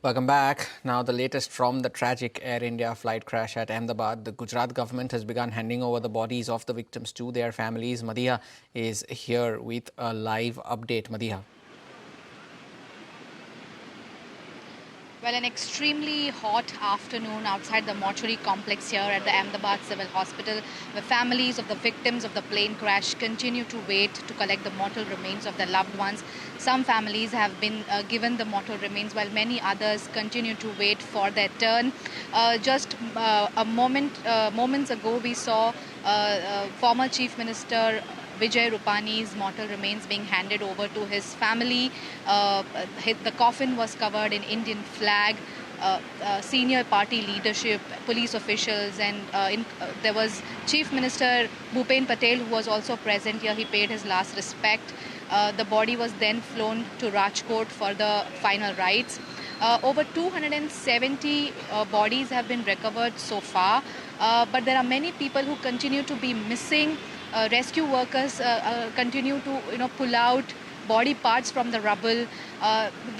Welcome back. Now, the latest from the tragic Air India flight crash at Ahmedabad. The Gujarat government has begun handing over the bodies of the victims to their families. Madeeha is here with a live update. Madeeha. Well, an extremely hot afternoon outside the mortuary complex here at the Ahmedabad Civil Hospital, where families of the victims of the plane crash continue to wait to collect the mortal remains of their loved ones. Some families have been given the mortal remains, while many others continue to wait for their turn. Just moments ago, we saw former Chief Minister Vijay Rupani's mortal remains being handed over to his family. The coffin was covered in Indian flag. Senior party leadership, police officials, and there was Chief Minister Bhupen Patel, who was also present here. He paid his last respect. The body was then flown to Rajkot for the final rites. Over 270 bodies have been recovered so far, but there are many people who continue to be missing. Rescue workers continue to pull out body parts from the rubble.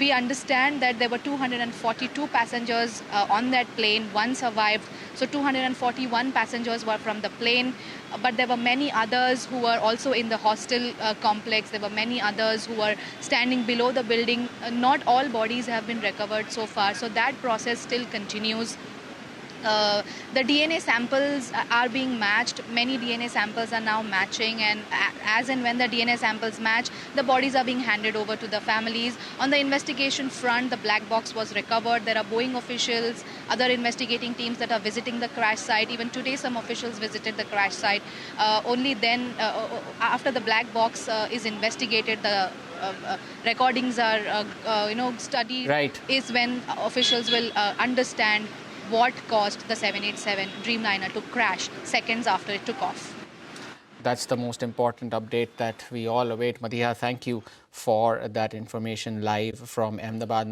We understand that there were 242 passengers on that plane. One survived. So 241 passengers were from the plane. But there were many others who were also in the hostel complex. There were many others who were standing below the building. Not all bodies have been recovered so far. So that process still continues. The DNA samples are being matched. Many DNA samples are now matching, and as and when the DNA samples match, the bodies are being handed over to the families. On the investigation front, the black box was recovered. There are Boeing officials, other investigating teams that are visiting the crash site. Even today, some officials visited the crash site. Only then, after the black box is investigated, the recordings are studied. Right. Is when officials will understand what caused the 787 Dreamliner to crash seconds after it took off. That's the most important update that we all await. Madeeha, thank you for that information live from Ahmedabad.